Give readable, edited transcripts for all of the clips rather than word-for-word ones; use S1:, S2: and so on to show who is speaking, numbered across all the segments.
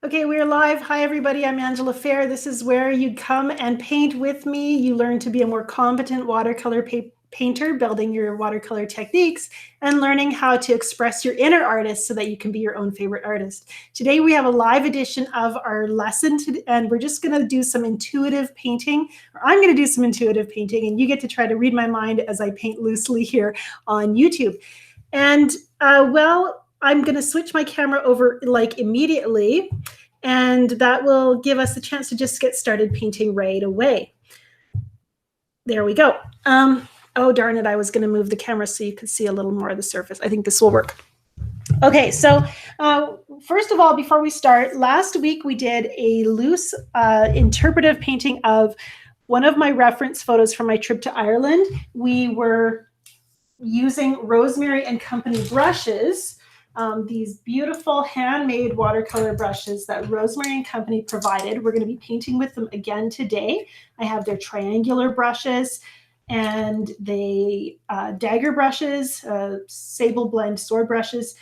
S1: Okay, we're live. Hi, everybody. I'm Angela Fehr. This is where you come and paint with me. You learn to be a more competent watercolor painter, building your watercolor techniques, and learning how to express your inner artist so that you can be your own favorite artist. Today, we have a live edition of our lesson, and we're just going to do some intuitive painting, or I'm going to do some intuitive painting, and you get to try to read my mind as I paint loosely here on YouTube. And I'm going to switch my camera over like immediately, and that will give us a chance to just get started painting right away. There we go. Oh, darn it. I was going to move the camera so you could see a little more of the surface. I think this will work. Okay, so first of all, before we start, last week we did a loose interpretive painting of one of my reference photos from my trip to Ireland. We were using Rosemary and Company brushes, these beautiful handmade watercolor brushes that Rosemary and Company provided. We're going to be painting with them again today. I have their triangular brushes and they dagger brushes, sable blend sword brushes,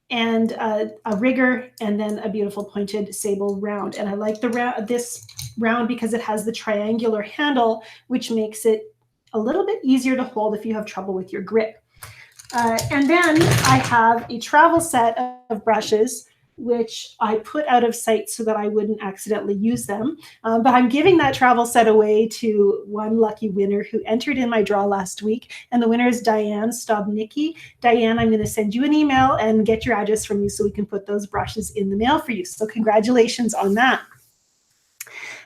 S1: and a rigger, and then a beautiful pointed sable round. And I like this round because it has the triangular handle, which makes it a little bit easier to hold if you have trouble with your grip. And then I have a travel set of brushes, which I put out of sight so that I wouldn't accidentally use them. But I'm giving that travel set away to one lucky winner who entered in my draw last week. And the winner is Diane Stobnicki. Diane, I'm going to send you an email and get your address from you so we can put those brushes in the mail for you. So congratulations on that.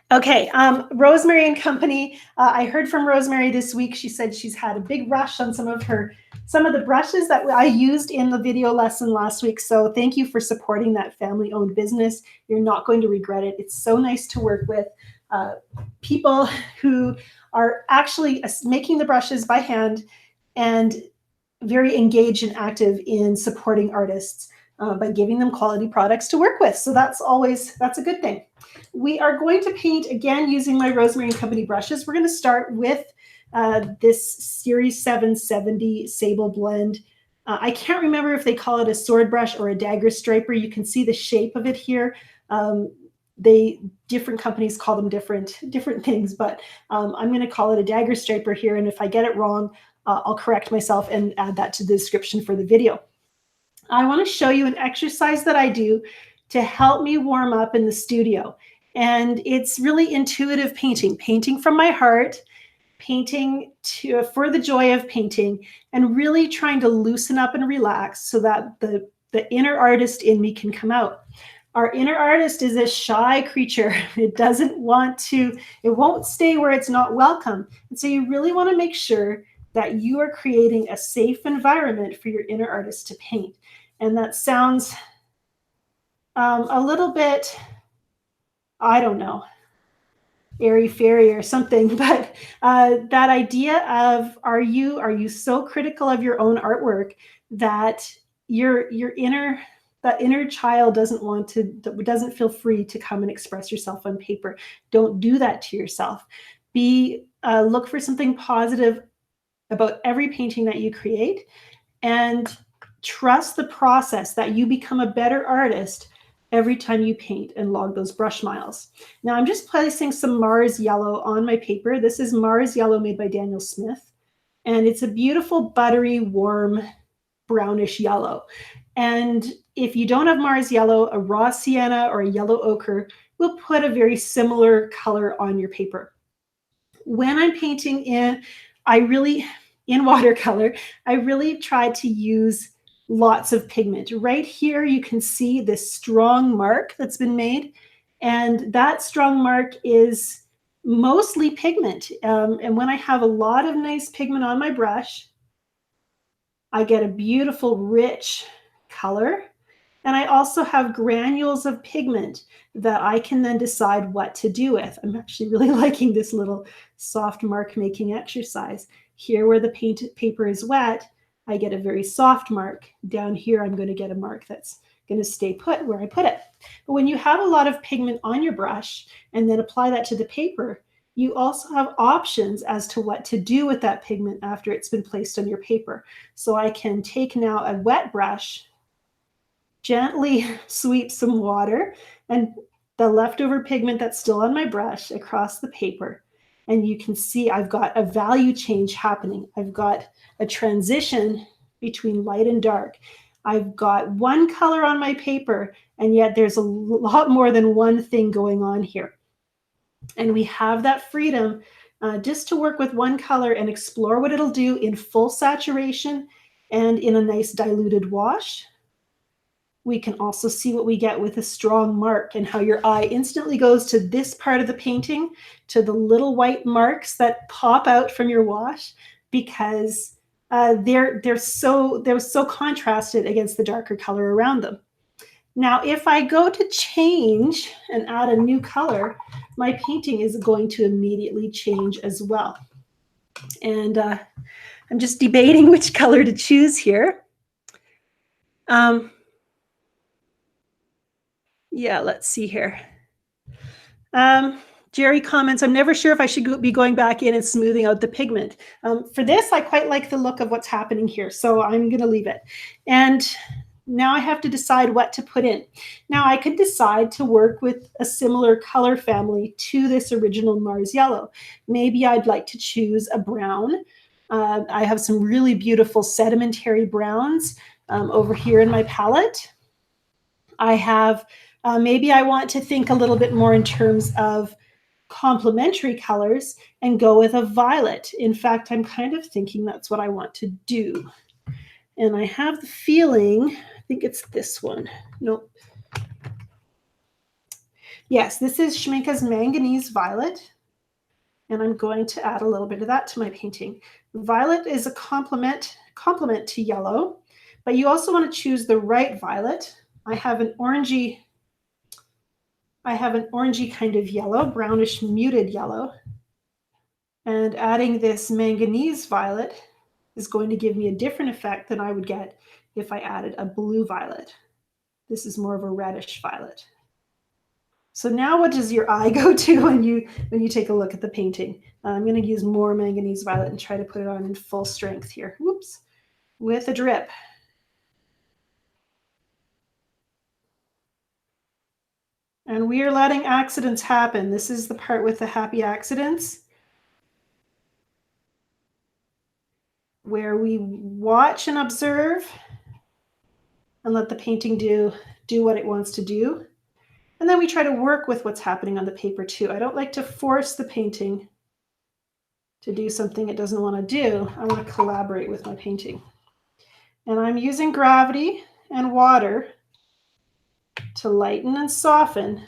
S1: Okay, Rosemary and Company. I heard from Rosemary this week. She said she's had a big rush on some of the brushes that I used in the video lesson last week. So thank you for supporting that family-owned business. You're not going to regret it. It's so nice to work with people who are actually making the brushes by hand and very engaged and active in supporting artists by giving them quality products to work with. So that's a good thing. We are going to paint again using my Rosemary and Company brushes. We're going to start with this Series 770 Sable Blend. I can't remember if they call it a sword brush or a dagger striper. You can see the shape of it here. Different companies call them different things, but I'm going to call it a dagger striper here. And if I get it wrong, I'll correct myself and add that to the description for the video. I want to show you an exercise that I do to help me warm up in the studio. And it's really intuitive painting from my heart, painting for the joy of painting, and really trying to loosen up and relax so that the inner artist in me can come out. Our inner artist is a shy creature. It won't stay where it's not welcome. And so you really want to make sure that you are creating a safe environment for your inner artist to paint. And that sounds a little bit, I don't know, airy-fairy or something, but that idea of are you so critical of your own artwork that your inner child doesn't feel free to come and express yourself on paper. Don't do that to yourself. Look for something positive about every painting that you create, and trust the process that you become a better artist every time you paint and log those brush miles. Now I'm just placing some Mars Yellow on my paper. This is Mars Yellow made by Daniel Smith, and it's a beautiful, buttery, warm, brownish yellow. And if you don't have Mars Yellow, a raw sienna or a yellow ochre will put a very similar color on your paper. When I'm painting in watercolor, I really try to use lots of pigment. Right here, you can see this strong mark that's been made. And that strong mark is mostly pigment. And when I have a lot of nice pigment on my brush, I get a beautiful, rich color. And I also have granules of pigment that I can then decide what to do with. I'm actually really liking this little soft mark making exercise. Here where the paper is wet, I get a very soft mark. Down here, I'm going to get a mark that's going to stay put where I put it. But when you have a lot of pigment on your brush and then apply that to the paper, you also have options as to what to do with that pigment after it's been placed on your paper. So I can take now a wet brush, gently sweep some water and the leftover pigment that's still on my brush across the paper. And you can see I've got a value change happening. I've got a transition between light and dark. I've got one color on my paper, and yet there's a lot more than one thing going on here. And we have that freedom just to work with one color and explore what it'll do in full saturation and in a nice diluted wash. We can also see what we get with a strong mark and how your eye instantly goes to this part of the painting, to the little white marks that pop out from your wash, because they're so contrasted against the darker color around them. Now, if I go to change and add a new color, my painting is going to immediately change as well. And I'm just debating which color to choose here. Yeah, let's see here. Jerry comments, I'm never sure if I should be going back in and smoothing out the pigment. For this, I quite like the look of what's happening here, so I'm going to leave it. And now I have to decide what to put in. Now I could decide to work with a similar color family to this original Mars Yellow. Maybe I'd like to choose a brown. I have some really beautiful sedimentary browns over here in my palette. I have, maybe I want to think a little bit more in terms of complementary colors and go with a violet. In fact, I'm kind of thinking that's what I want to do. And I have the feeling, I think it's this one. Nope. Yes, this is Schmincke's Manganese Violet. And I'm going to add a little bit of that to my painting. Violet is a complement to yellow, but you also want to choose the right violet. I have an orangey kind of yellow, brownish muted yellow. And adding this manganese violet is going to give me a different effect than I would get if I added a blue violet. This is more of a reddish violet. So now what does your eye go to when you take a look at the painting? I'm going to use more manganese violet and try to put it on in full strength here. Whoops, with a drip. And we are letting accidents happen. This is the part with the happy accidents, where we watch and observe and let the painting do what it wants to do. And then we try to work with what's happening on the paper too. I don't like to force the painting to do something it doesn't want to do. I want to collaborate with my painting. And I'm using gravity and water to lighten and soften.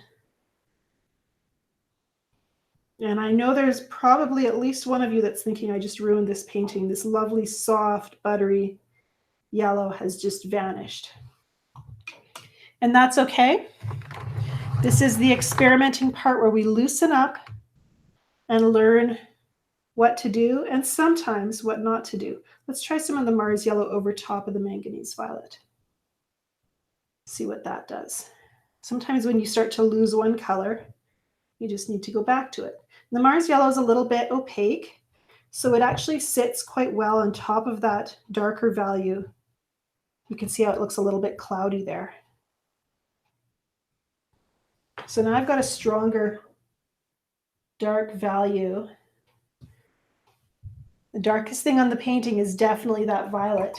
S1: And I know there's probably at least one of you that's thinking, I just ruined this painting. This lovely, soft, buttery yellow has just vanished. And that's okay. This is the experimenting part where we loosen up and learn what to do and sometimes what not to do. Let's try some of the Mars Yellow over top of the Manganese Violet. See what that does. Sometimes when you start to lose one color, you just need to go back to it. The Mars Yellow is a little bit opaque, so it actually sits quite well on top of that darker value. You can see how it looks a little bit cloudy there. So now I've got a stronger dark value. The darkest thing on the painting is definitely that violet.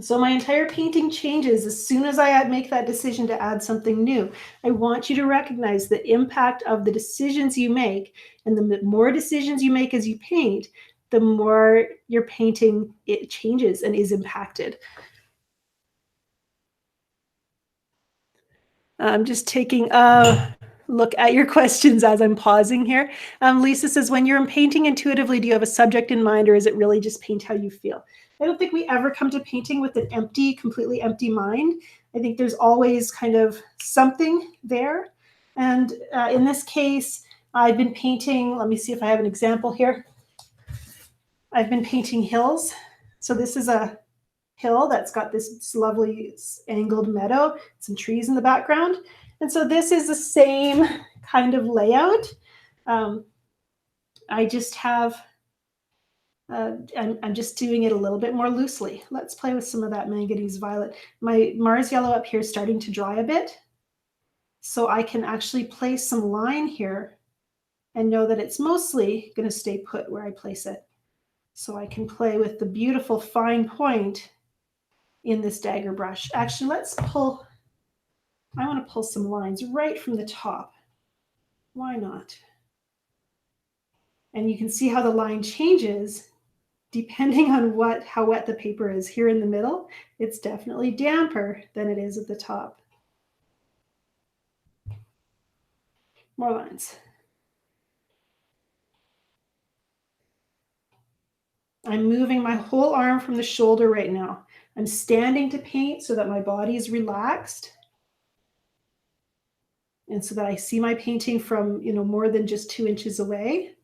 S1: So my entire painting changes as soon as I make that decision to add something new. I want you to recognize the impact of the decisions you make, and the more decisions you make as you paint, the more your painting it changes and is impacted. I'm just taking a look at your questions as I'm pausing here. Lisa says, when you're painting intuitively, do you have a subject in mind, or is it really just paint how you feel? I don't think we ever come to painting with an completely empty mind. I think there's always kind of something there. And in this case, I've been painting, let me see if I have an example here. I've been painting hills. So this is a hill that's got this lovely angled meadow, some trees in the background. And so this is the same kind of layout. I just have I'm just doing it a little bit more loosely. Let's play with some of that manganese violet. My Mars yellow up here is starting to dry a bit. So I can actually place some line here and know that it's mostly going to stay put where I place it. So I can play with the beautiful fine point in this dagger brush. Actually, I want to pull some lines right from the top. Why not? And you can see how the line changes depending on how wet the paper is. Here in the middle, it's definitely damper than it is at the top. More lines. I'm moving my whole arm from the shoulder right now. I'm standing to paint so that my body is relaxed and so that I see my painting from, more than just 2 inches away.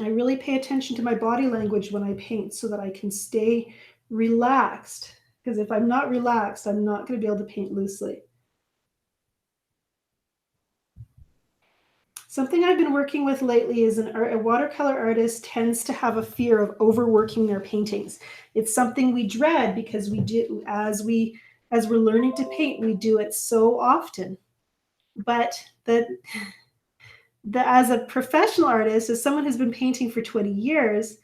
S1: I really pay attention to my body language when I paint so that I can stay relaxed, because if I'm not relaxed, I'm not going to be able to paint loosely. Something I've been working with lately is a watercolor artist tends to have a fear of overworking their paintings. It's something we dread because we do, as we're learning to paint, we do it so often. But as a professional artist, as someone who's been painting for 20 years,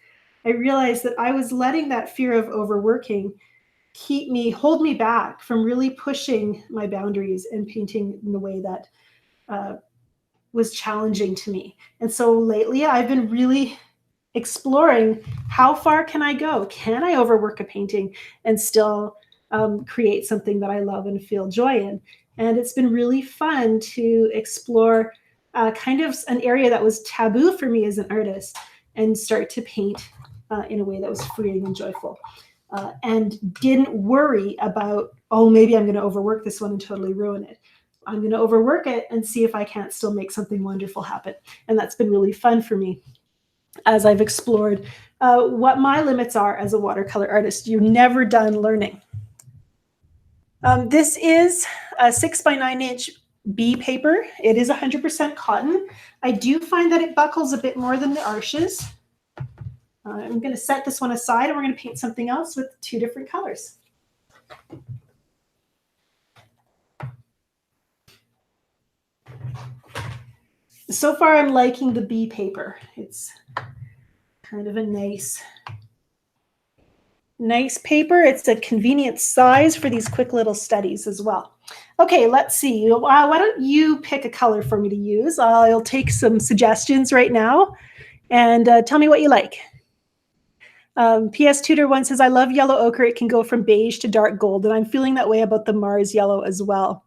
S1: I realized that I was letting that fear of overworking hold me back from really pushing my boundaries and painting in the way that was challenging to me. And so lately I've been really exploring, how far can I go? Can I overwork a painting and still create something that I love and feel joy in? And it's been really fun to explore kind of an area that was taboo for me as an artist and start to paint in a way that was freeing and joyful. And didn't worry about, maybe I'm going to overwork this one and totally ruin it. I'm going to overwork it and see if I can't still make something wonderful happen. And that's been really fun for me as I've explored what my limits are as a watercolor artist. You're never done learning. This is a 6x9 B paper. It is 100% cotton. I do find that it buckles a bit more than the Arches. I'm going to set this one aside and we're going to paint something else with 2 different colors. So far, I'm liking the B paper. It's kind of a nice paper. It's a convenient size for these quick little studies as well. Okay, let's see. Why don't you pick a color for me to use? I'll take some suggestions right now and tell me what you like. PS Tutor 1 says, I love yellow ochre. It can go from beige to dark gold. And I'm feeling that way about the Mars yellow as well.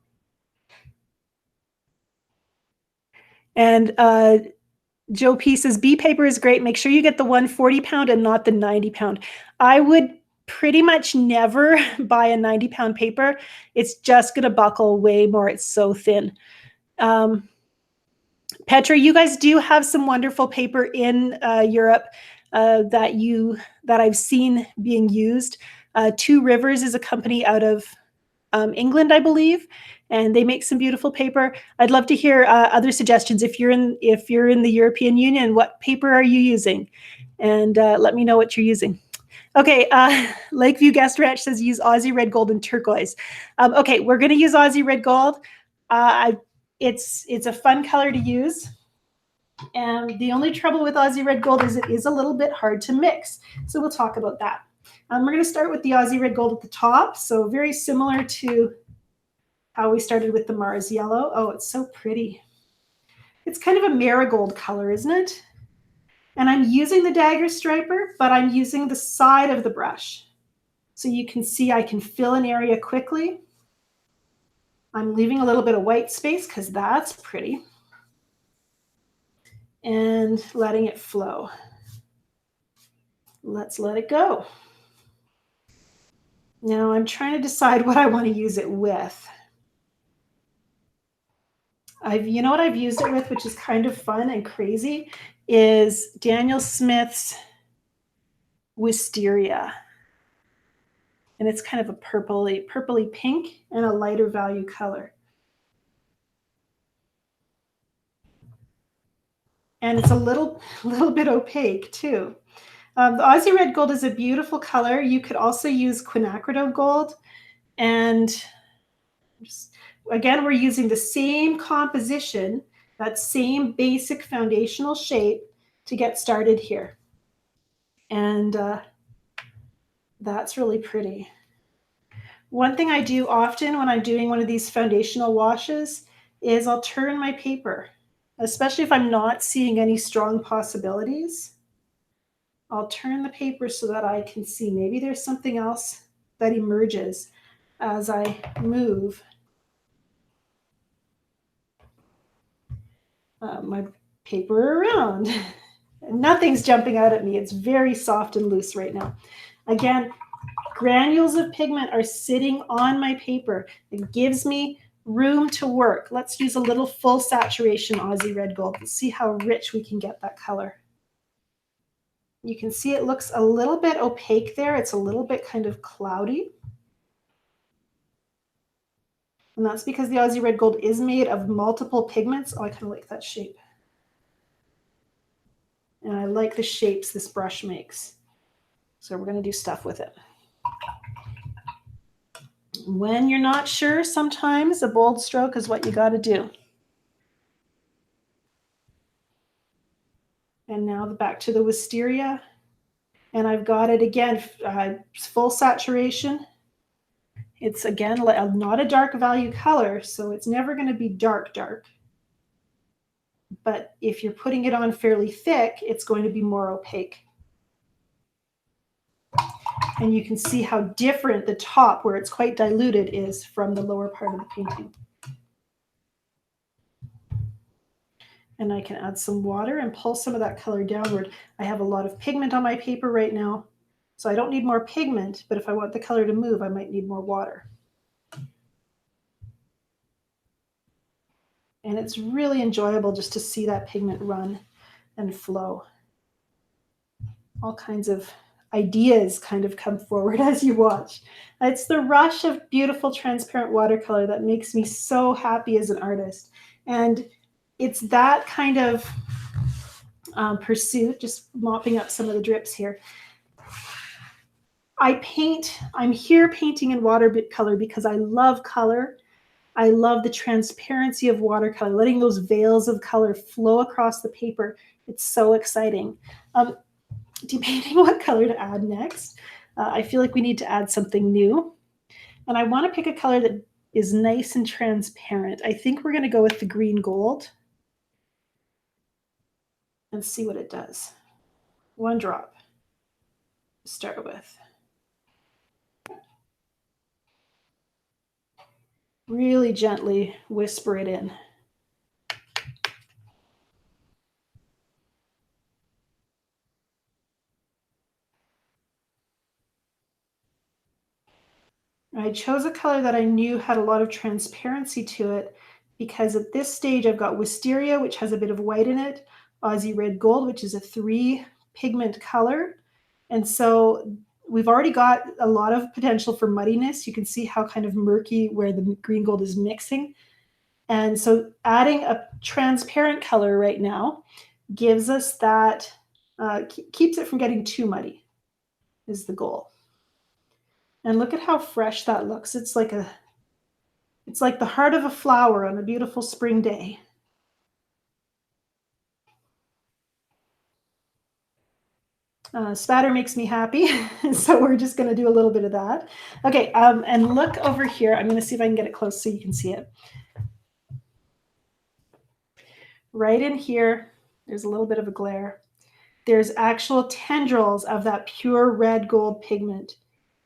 S1: And Joe P says, B paper is great. Make sure you get the 140 pound and not the 90 pound. I would pretty much never buy a 90 pound paper. It's just going to buckle way more. It's so thin. Petra, you guys do have some wonderful paper in Europe that I've seen being used. Two Rivers is a company out of England, I believe, and they make some beautiful paper. I'd love to hear other suggestions. If you're in the European Union, what paper are you using? And let me know what you're using. Okay, Lakeview Guest Ranch says use Aussie Red Gold and Turquoise. Okay, we're going to use Aussie Red Gold. It's a fun color to use. And the only trouble with Aussie Red Gold is it is a little bit hard to mix. So we'll talk about that. We're going to start with the Aussie Red Gold at the top. So very similar to how we started with the Mars Yellow. Oh, it's so pretty. It's kind of a marigold color, isn't it? And I'm using the dagger striper, but I'm using the side of the brush. So you can see I can fill an area quickly. I'm leaving a little bit of white space because that's pretty. And letting it flow. Let's let it go. Now I'm trying to decide what I want to use it with. You know what I've used it with, which is kind of fun and crazy, is Daniel Smith's Wisteria. And it's kind of a purpley pink and a lighter value color. And it's a little bit opaque too. The Aussie Red Gold is a beautiful color. You could also use quinacridone gold. And just, again, we're using the same composition, that same basic foundational shape to get started here. And that's really pretty. One thing I do often when I'm doing one of these foundational washes is I'll turn my paper, especially if I'm not seeing any strong possibilities. I'll turn the paper so that I can see maybe there's something else that emerges as I move my paper around. Nothing's jumping out at me. It's very soft and loose right now. Again, granules of pigment are sitting on my paper. It gives me room to work. Let's use a little full saturation Aussie Red Gold. Let's see how rich we can get that color. You can see it looks a little bit opaque there. It's a little bit kind of cloudy. And that's because the Aussie Red Gold is made of multiple pigments. Oh, I kind of like that shape. And I like the shapes this brush makes. So we're going to do stuff with it. When you're not sure, sometimes a bold stroke is what you got to do. And now back to the Wisteria. And I've got it again, full saturation. It's again not a dark value color, so it's never going to be dark. But if you're putting it on fairly thick, it's going to be more opaque. And you can see how different the top, where it's quite diluted, is from the lower part of the painting. And I can add some water and pull some of that color downward. I have a lot of pigment on my paper right now, so I don't need more pigment, but if I want the color to move, I might need more water. And it's really enjoyable just to see that pigment run and flow. All kinds of ideas kind of come forward as you watch. It's the rush of beautiful transparent watercolor that makes me so happy as an artist. And it's that kind of pursuit, just mopping up some of the drips here. I'm here painting in watercolor because I love color. I love the transparency of watercolor, letting those veils of color flow across the paper. It's so exciting. Debating what color to add next. I feel like we need to add something new. And I want to pick a color that is nice and transparent. I think we're going to go with the green gold and see what it does. One drop to start with. Really gently whisper it in. I chose a color that I knew had a lot of transparency to it because at this stage I've got Wisteria, which has a bit of white in it, Aussie Red Gold, which is a 3 pigment color. And so we've already got a lot of potential for muddiness. You can see how kind of murky where the green gold is mixing. And so adding a transparent color right now gives us that, keeps it from getting too muddy is the goal. And look at how fresh that looks. It's like the heart of a flower on a beautiful spring day. Spatter makes me happy, so we're just going to do a little bit of that. Okay, and look over here. I'm going to see if I can get it close so you can see it. Right in here, there's a little bit of a glare. There's actual tendrils of that pure red gold pigment,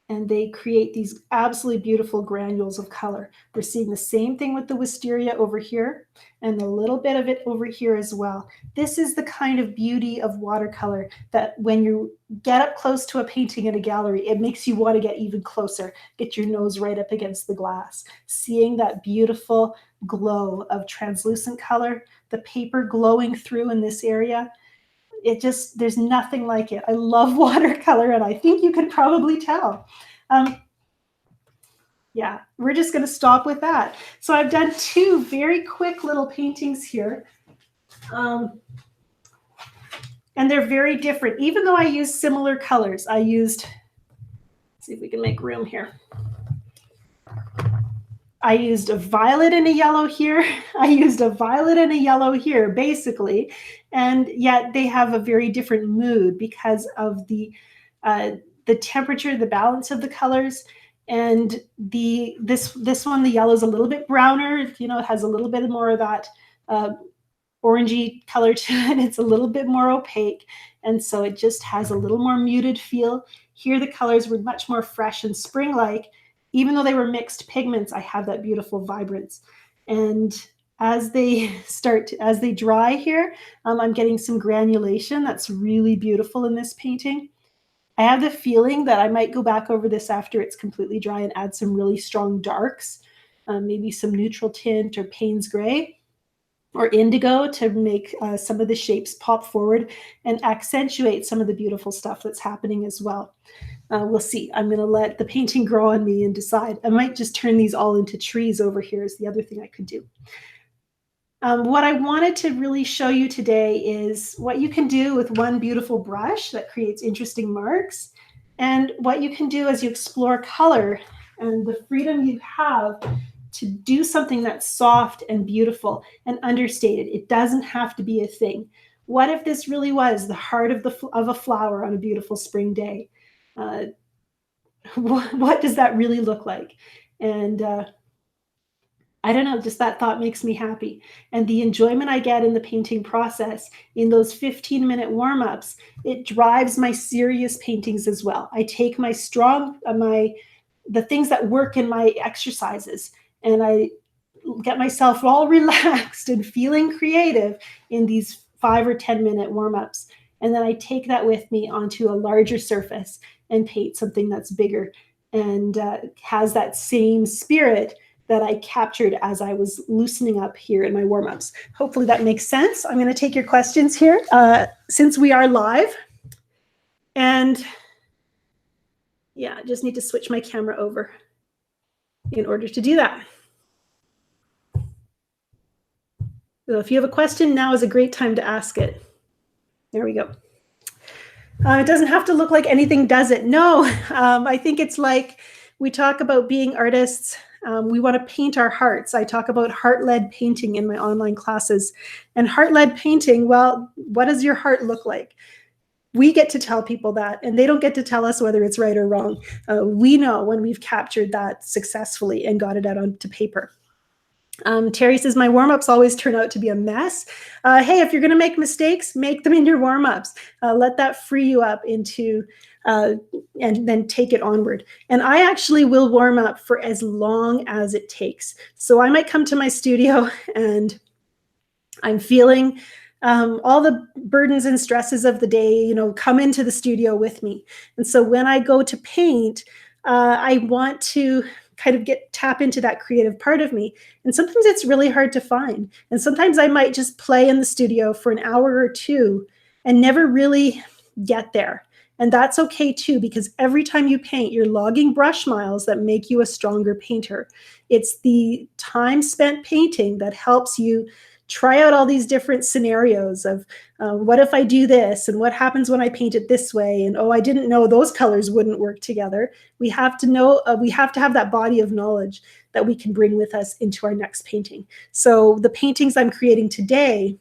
S1: and they create these absolutely beautiful granules of color. We're seeing the same thing with the Wisteria over here, and a little bit of it over here as well. This is the kind of beauty of watercolor that when you get up close to a painting in a gallery, it makes you want to get even closer, get your nose right up against the glass, seeing that beautiful glow of translucent color, the paper glowing through in this area. There's nothing like it. I love watercolor, and I think you could probably tell. Yeah, we're just going to stop with that. So I've done 2 very quick little paintings here. And they're very different. Even though I used similar colors, I used, let's see if we can make room here. I used a violet and a yellow here. I used a violet and a yellow here, basically. And yet they have a very different mood because of the temperature, the balance of the colors. And this one, the yellow is a little bit browner. You know, it has a little bit more of that orangey color to it. It's a little bit more opaque. And so it just has a little more muted feel. Here, the colors were much more fresh and spring-like. Even though they were mixed pigments, I have that beautiful vibrance. And as they dry here, I'm getting some granulation that's really beautiful in this painting. I have the feeling that I might go back over this after it's completely dry and add some really strong darks, maybe some neutral tint or Payne's gray or indigo to make some of the shapes pop forward and accentuate some of the beautiful stuff that's happening as well. We'll see. I'm going to let the painting grow on me and decide. I might just turn these all into trees over here is the other thing I could do. What I wanted to really show you today is what you can do with one beautiful brush that creates interesting marks, and what you can do as you explore color and the freedom you have to do something that's soft and beautiful and understated. It doesn't have to be a thing. What if this really was the heart of a flower on a beautiful spring day? What does that really look like? And I don't know, just that thought makes me happy. And the enjoyment I get in the painting process, in those 15-minute warm-ups, it drives my serious paintings as well. I take my the things that work in my exercises, and I get myself all relaxed and feeling creative in these 5 or 10-minute warm-ups. And then I take that with me onto a larger surface and paint something that's bigger and has that same spirit that I captured as I was loosening up here in my warm-ups. Hopefully that makes sense. I'm going to take your questions here since we are live. And yeah, I just need to switch my camera over in order to do that. So if you have a question, now is a great time to ask it. There we go. It doesn't have to look like anything, does it? No, I think it's like we talk about being artists. We want to paint our hearts. I talk about heart-led painting in my online classes. And heart-led painting, well, what does your heart look like? We get to tell people that, and they don't get to tell us whether it's right or wrong. We know when we've captured that successfully and got it out onto paper. Terry says, my warm-ups always turn out to be a mess. Hey, if you're going to make mistakes, make them in your warm-ups. Let that free you up into and then take it onward. And I actually will warm up for as long as it takes. So I might come to my studio and I'm feeling all the burdens and stresses of the day, you know, come into the studio with me. And so when I go to paint, I want to kind of tap into that creative part of me. And sometimes it's really hard to find. And sometimes I might just play in the studio for an hour or two and never really get there. And that's okay too, because every time you paint, you're logging brush miles that make you a stronger painter. It's the time spent painting that helps you try out all these different scenarios of what if I do this, and what happens when I paint it this way, and oh, I didn't know those colors wouldn't work together. We have to know, we have to have that body of knowledge that we can bring with us into our next painting. So the paintings I'm creating today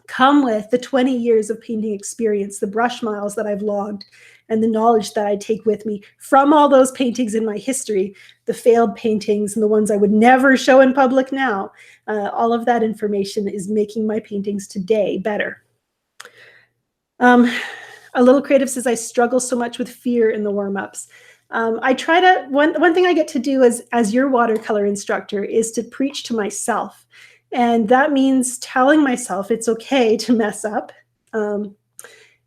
S1: come with the 20 years of painting experience, the brush miles that I've logged, and the knowledge that I take with me from all those paintings in my history, the failed paintings and the ones I would never show in public now. All of that information is making my paintings today better. A Little Creative says, I struggle so much with fear in the warm-ups. I try to, one thing I get to do as your watercolor instructor is to preach to myself. And that means telling myself it's okay to mess up.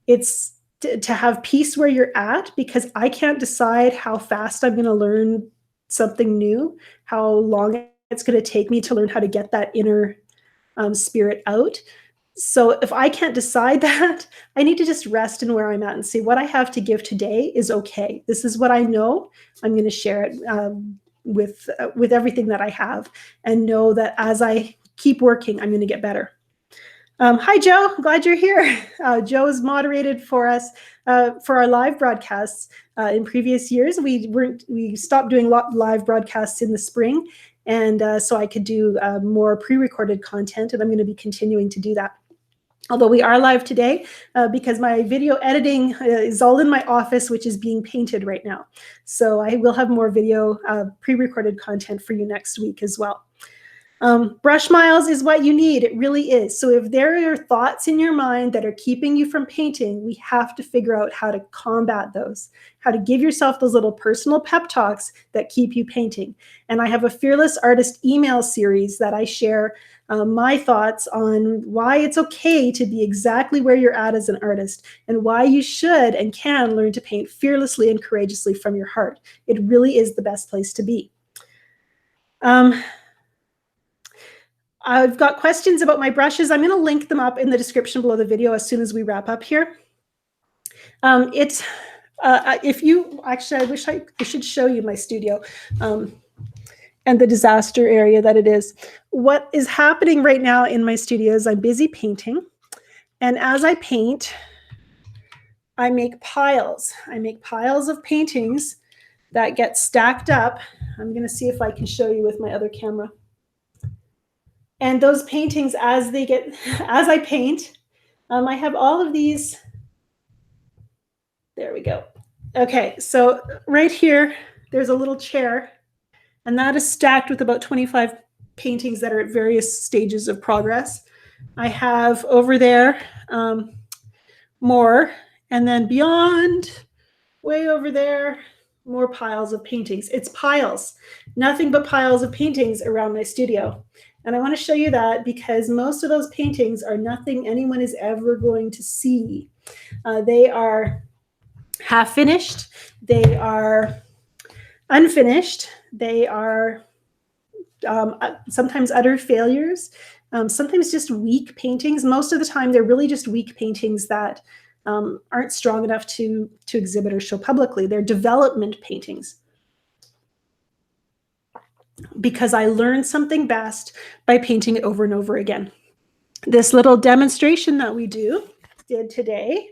S1: It's to have peace where you're at, because I can't decide how fast I'm going to learn something new, how long it's going to take me to learn how to get that inner spirit out. So if I can't decide that, I need to just rest in where I'm at and see what I have to give today is okay. This is what I know. I'm going to share it with everything that I have, and know that as I keep working, I'm going to get better. Hi, Joe. I'm glad you're here. Joe's moderated for us for our live broadcasts. In previous years, we stopped doing live broadcasts in the spring, and so I could do more pre-recorded content, and I'm going to be continuing to do that. Although we are live today because my video editing is all in my office, which is being painted right now. So I will have more video pre-recorded content for you next week as well. Brush miles is what you need. It really is. So if there are thoughts in your mind that are keeping you from painting, we have to figure out how to combat those, how to give yourself those little personal pep talks that keep you painting. And I have a Fearless Artist email series that I share my thoughts on why it's okay to be exactly where you're at as an artist and why you should and can learn to paint fearlessly and courageously from your heart. It really is the best place to be. I've got questions about my brushes. I'm going to link them up in the description below the video as soon as we wrap up here. If you actually, I wish I should show you my studio and the disaster area that it is. What is happening right now in my studio is I'm busy painting, and as I paint, I make piles. I make piles of paintings that get stacked up. I'm going to see if I can show you with my other camera. And those paintings, as I paint, I have all of these. There we go. Okay, so right here, there's a little chair, and that is stacked with about 25 paintings that are at various stages of progress. I have over there more, and then beyond, way over there, more piles of paintings. It's piles, nothing but piles of paintings around my studio. And I want to show you that because most of those paintings are nothing anyone is ever going to see. They are half finished. They are unfinished. They are sometimes utter failures, sometimes just weak paintings. Most of the time, they're really just weak paintings that aren't strong enough to exhibit or show publicly. They're development paintings. Because I learned something best by painting it over and over again. This little demonstration that we did today,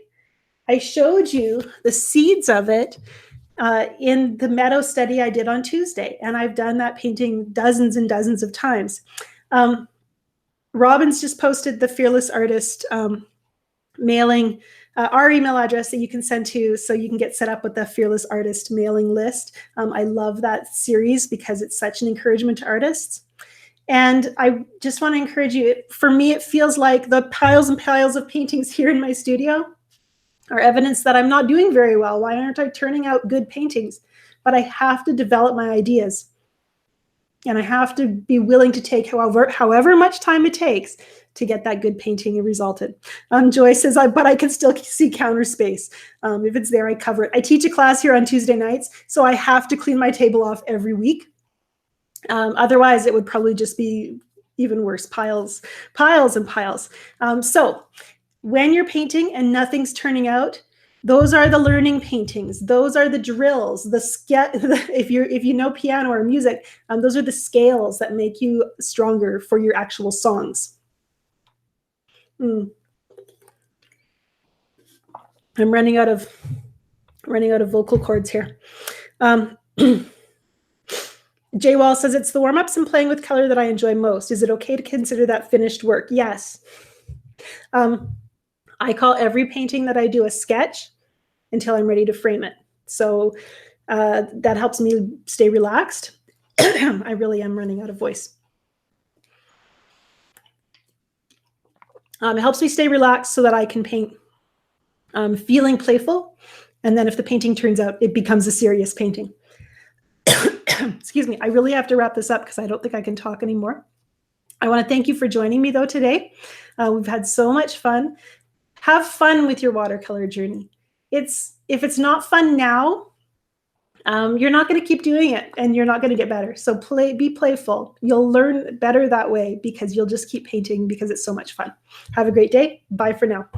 S1: I showed you the seeds of it in the meadow study I did on Tuesday, and I've done that painting dozens and dozens of times. Robin's just posted the Fearless Artist mailing, our email address that you can send to so you can get set up with the Fearless Artist mailing list. I love that series because it's such an encouragement to artists. And I just want to encourage you, for me, it feels like the piles and piles of paintings here in my studio are evidence that I'm not doing very well. Why aren't I turning out good paintings? But I have to develop my ideas. And I have to be willing to take however much time it takes to get that good painting resulted. Joy says, but I can still see counter space. If it's there, I cover it. I teach a class here on Tuesday nights, so I have to clean my table off every week. Otherwise, it would probably just be even worse, piles and piles. So when you're painting and nothing's turning out, those are the learning paintings. Those are the drills, if you know piano or music, those are the scales that make you stronger for your actual songs. I'm running out of vocal cords here. Jay Wall says, it's the warm-ups and playing with color that I enjoy most. Is it okay to consider that finished work? Yes. I call every painting that I do a sketch until I'm ready to frame it. So that helps me stay relaxed. I really am running out of voice. It helps me stay relaxed so that I can paint feeling playful. And then if the painting turns out, it becomes a serious painting. Excuse me. I really have to wrap this up because I don't think I can talk anymore. I want to thank you for joining me, though, today. We've had so much fun. Have fun with your watercolor journey. If it's not fun now, you're not going to keep doing it and you're not going to get better. So be playful. You'll learn better that way because you'll just keep painting because it's so much fun. Have a great day. Bye for now.